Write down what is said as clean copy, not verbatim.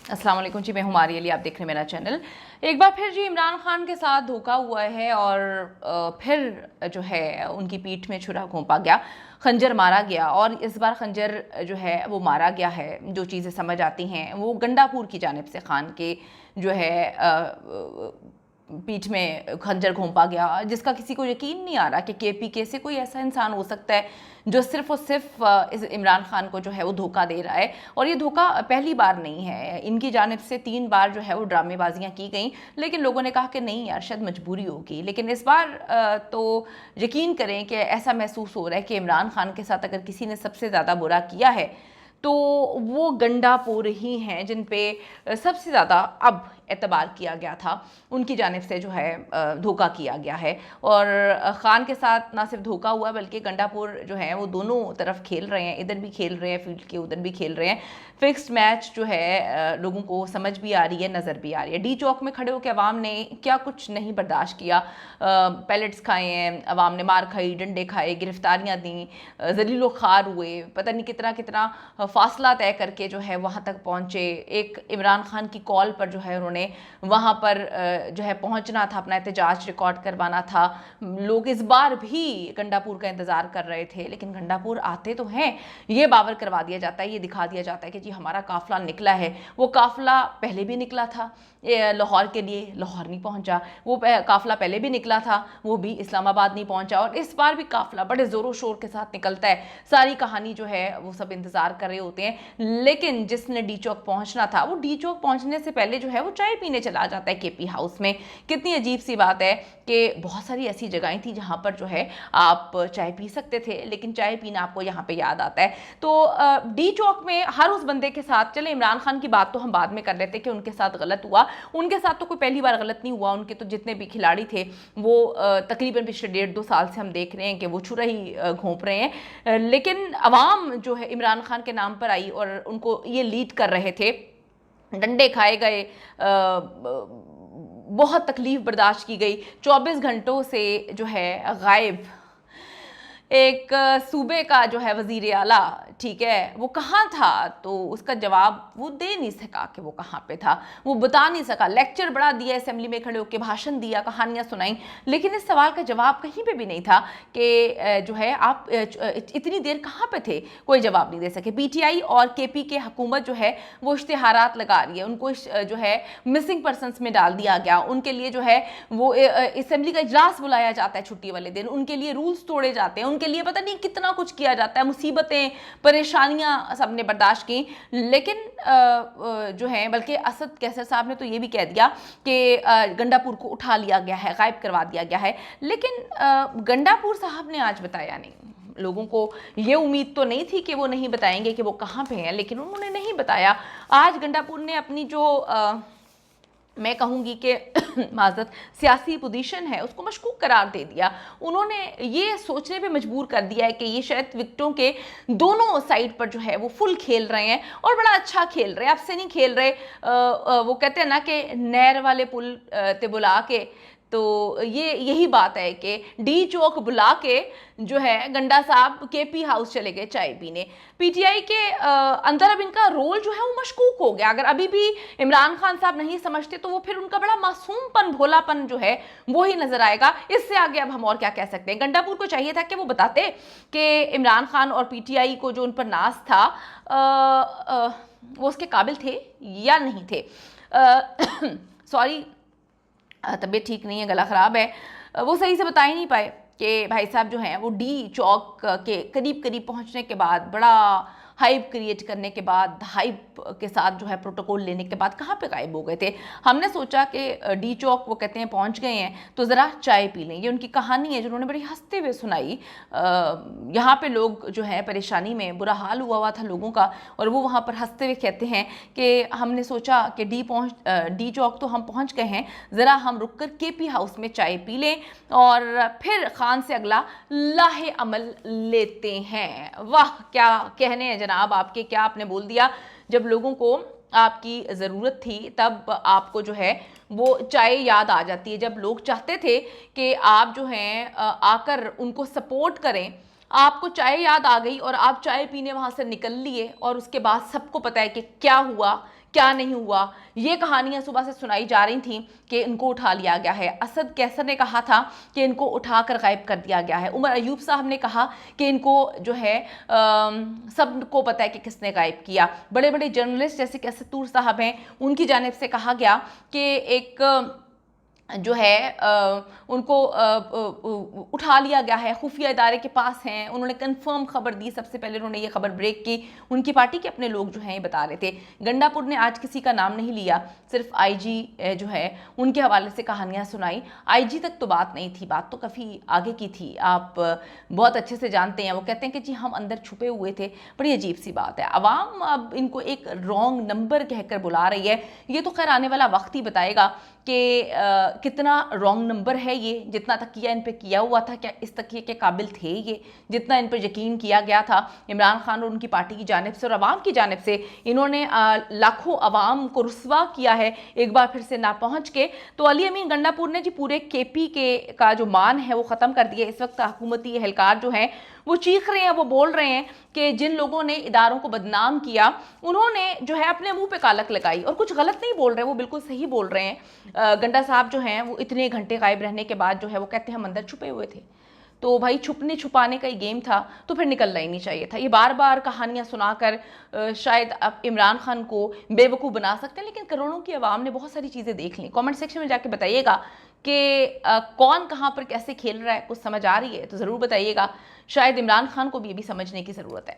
अस्सलाम वालेकुम जी, मैं हूँ मारी अली, आप देख रहे हैं मेरा चैनल। एक बार फिर जी इमरान खान के साथ धोखा हुआ है और फिर जो है उनकी पीठ में छुरा घोंपा गया, खंजर मारा गया। और इस बार खंजर जो है वो मारा गया है, जो चीज़ें समझ आती हैं वो गंडापुर की जानिब से खान के जो है पीठ में खंजर घोंपा गया, जिसका किसी को यकीन नहीं आ रहा कि केपीके से कोई ऐसा इंसान हो सकता है जो सिर्फ और सिर्फ इस इमरान खान को जो है वो धोखा दे रहा है। और ये धोखा पहली बार नहीं है, इनकी जानिब से 3 बार जो है वो ड्रामेबाजियां की गई, लेकिन लोगों ने कहा कि नहीं यार शायद मजबूरी होगी। लेकिन इस बार तो यकीन करें कि ऐसा महसूस हो रहा है कि इमरान खान के साथ अगर किसी ने सबसे ज़्यादा बुरा किया है तो वो गंडापुर ही हैं, जिन पे सबसे ज़्यादा अब एतबार किया गया था, उनकी जानिब से जो है धोखा किया गया है। और ख़ान के साथ ना सिर्फ धोखा हुआ बल्कि गंडापुर जो है वो दोनों तरफ खेल रहे हैं, इधर भी खेल रहे हैं फील्ड के, उधर भी खेल रहे हैं। फिक्स्ड मैच जो है लोगों को समझ भी आ रही है, नज़र भी आ रही है। डी चौक में खड़े होकर अवाम ने क्या कुछ नहीं बर्दाश्त किया, पैलेट्स खाए हैं अवाम ने, मार खाई, डंडे खाए, गिरफ्तारियाँ दी, जलीलो खार हुए, पता नहीं कितना कितना फासला तय करके जो है वहाँ तक पहुँचे। एक इमरान खान की कॉल पर जो है उन्होंने वहाँ पर जो है पहुँचना था, अपना एहतजाज रिकॉर्ड करवाना था। लोग इस बार भी गंडापुर का इंतज़ार कर रहे थे, लेकिन गंडापुर आते तो हैं, ये बावर करवा दिया जाता है, ये दिखा दिया जाता है कि जी हमारा काफ़िला निकला है। वो काफ़िला पहले भी निकला था लाहौर के लिए, लाहौर नहीं पहुंचा। वो काफ़िला पहले भी निकला था, वो भी इस्लामाबाद नहीं पहुंचा। और इस बार भी काफ़िला बड़े ज़ोरों शोर के साथ निकलता है, सारी कहानी जो है वो सब इंतज़ार कर रहे होते हैं। लेकिन जिसने डी चौक पहुंचना था, वो डी चौक पहुंचने से पहले जो है वो चाय पीने चला जाता है केपी हाउस में। कितनी अजीब सी बात है कि बहुत सारी ऐसी जगहें थी जहाँ पर जो है आप चाय पी सकते थे, लेकिन चाय पीना आपको यहाँ पे याद आता है। तो डी चौक में हर उस बंदे के साथ, चले इमरान खान की बात तो हम बाद में कर लेते कि उनके साथ गलत हुआ, उनके साथ तो कोई पहली बार गलत नहीं हुआ। उनके तो जितने भी खिलाड़ी थे वो तकरीबन पिछले 1.5-2 साल से हम देख रहे हैं कि वो छुरा ही घोंप रहे हैं। लेकिन अवाम जो है इमरान खान के नाम पर आई और उनको ये लीड कर रहे थे, डंडे खाए गए, बहुत तकलीफ बर्दाश्त की गई। 24 घंटों से जो है गायब एक सूबे का जो है वजीर आला, ठीक है, वो कहाँ था, तो उसका जवाब वो दे नहीं सका कि वो कहाँ पे था, वो बता नहीं सका। लेक्चर बड़ा दिया, असेंबली में खड़े होकर भाषण दिया, कहानियाँ सुनाई, लेकिन इस सवाल का जवाब कहीं पे भी नहीं था कि जो है आप इतनी देर कहाँ पे थे, कोई जवाब नहीं दे सके। पीटीआई और केपी के हुकूमत जो है वो इश्तिहारात लगा रही है, उनको जो है मिसिंग पर्सनस में डाल दिया गया। उनके लिए जो है वो असेंबली का इजलास बुलाया जाता है छुट्टी वाले दिन, उनके लिए रूल्स तोड़े जाते हैं, उनके लिए पता नहीं कितना कुछ किया जाता है, मुसीबतें परेशानियां सबने बर्दाश्त की। लेकिन जो है बल्कि असद कैसर साहब ने तो ये भी कह दिया कि गंडापुर को उठा लिया गया है, गायब करवा दिया गया है। लेकिन गंडापुर साहब ने आज बताया नहीं। लोगों को ये उम्मीद तो नहीं थी कि वो नहीं बताएंगे कि वो कहाँ पे हैं, लेकिन उन्होंने नहीं बताया। आज गंडापुर ने अपनी जो मैं कहूँगी कि माजरत सियासी पोजीशन है उसको मशकूक करार दे दिया। उन्होंने ये सोचने पे मजबूर कर दिया है कि ये शायद विकेटों के दोनों साइड पर जो है वो फुल खेल रहे हैं और बड़ा अच्छा खेल रहे हैं, आपसे नहीं खेल रहे। वो कहते हैं ना कि नहर वाले पुल ते बुला के, तो ये यही बात है कि डी चौक बुला के जो है गंडा साहब केपी हाउस चले गए चाय पीने। पीटीआई के अंदर अब इनका रोल जो है वो मशकूक हो गया। अगर अभी भी इमरान खान साहब नहीं समझते तो वो फिर उनका बड़ा मासूमपन, भोलापन जो है वो ही नजर आएगा। इससे आगे अब हम और क्या कह सकते हैं। गंडापुर को चाहिए था कि वो बताते कि इमरान खान और पीटीआई को जो उन पर नाज था वो उसके काबिल थे या नहीं थे। सॉरी, तबीयत ठीक नहीं है, गला ख़राब है, वो सही से बता ही नहीं पाए कि भाई साहब जो हैं वो डी चौक के करीब करीब पहुंचने के बाद, बड़ा हाइप क्रिएट करने के बाद, हाइप के साथ जो है प्रोटोकॉल लेने के बाद कहाँ पे गायब हो गए थे। हमने सोचा कि डी चौक वो कहते हैं पहुँच गए हैं तो ज़रा चाय पी लें। ये उनकी कहानी है जो उन्होंने बड़ी हंसते हुए सुनाई। यहाँ पे लोग जो है परेशानी में, बुरा हाल हुआ था लोगों का, और वो वहाँ पर हंसते हुए कहते हैं कि हमने सोचा कि डी चौक तो हम पहुँच गए हैं, ज़रा हम रुक कर केपी हाउस में चाय पी लें और फिर खान से अगला लाहे अमल लेते हैं। वाह, क्या कहने हैं जनाब आपके, क्या आपने बोल दिया। जब लोगों को आपकी ज़रूरत थी तब आपको जो है वो चाय याद आ जाती है। जब लोग चाहते थे कि आप जो हैं आकर उनको सपोर्ट करें, आपको चाय याद आ गई और आप चाय पीने वहाँ से निकल लिए, और उसके बाद सबको पता है कि क्या हुआ, क्या नहीं हुआ, ये कहानियां सुबह से सुनाई जा रही थी कि इनको उठा लिया गया है। असद कैसर ने कहा था कि इनको उठाकर गायब कर दिया गया है। उमर अयूब साहब ने कहा कि इनको जो है सबको पता है कि किसने गायब किया। बड़े बड़े जर्नलिस्ट जैसे कि असद तूर साहब हैं, उनकी जानिब से कहा गया कि एक जो है उनको उठा लिया गया है, खुफिया इदारे के पास हैं। उन्होंने कंफर्म खबर दी, सबसे पहले उन्होंने ये खबर ब्रेक की। उनकी पार्टी के अपने लोग जो हैं ये बता रहे थे। गंडापुर ने आज किसी का नाम नहीं लिया, सिर्फ आईजी जो है उनके हवाले से कहानियां सुनाई। आईजी तक तो बात नहीं थी, बात तो काफ़ी आगे की थी, आप बहुत अच्छे से जानते हैं। वो कहते हैं कि जी हम अंदर छुपे हुए थे। बड़ी अजीब सी बात है, अवाम अब इनको एक रॉन्ग नंबर कहकर बुला रही है। ये तो खैर आने वाला वक्त ही बताएगा कि कितना रॉन्ग नंबर है ये। जितना तकिया इन पे किया हुआ था, क्या इस तकिए के काबिल थे ये? जितना इन पर यकीन किया गया था इमरान खान और उनकी पार्टी की जानिब से और अवाम की जानिब से, इन्होंने लाखों अवाम को रुस्वा किया है एक बार फिर से ना पहुंच के। तो अली अमीन गंडापुर ने जी पूरे केपी के का जो मान है वो ख़त्म कर दिया। इस वक्त हुकूमती एहलकार जो हैं वो चीख रहे हैं, वो बोल रहे हैं कि जिन लोगों ने इदारों को बदनाम किया उन्होंने जो है अपने मुंह पे कालक लगाई, और कुछ गलत नहीं बोल रहे, वो बिल्कुल सही बोल रहे हैं। गंडा साहब जो हैं वो इतने घंटे गायब रहने के बाद जो है वो कहते हैं हम अंदर छुपे हुए थे। तो भाई छुपने छुपाने का ही गेम था तो फिर निकलना ही नहीं चाहिए था। ये बार बार कहानियां सुनाकर शायद अब इमरान खान को बेवकूफ़ बना सकते हैं, लेकिन करोड़ों की आवाम ने बहुत सारी चीज़ें देख ली। कमेंट सेक्शन में जाके बताइएगा कि कौन कहाँ पर कैसे खेल रहा है, कुछ समझ आ रही है तो ज़रूर बताइएगा। शायद इमरान खान को भी अभी समझने की ज़रूरत है।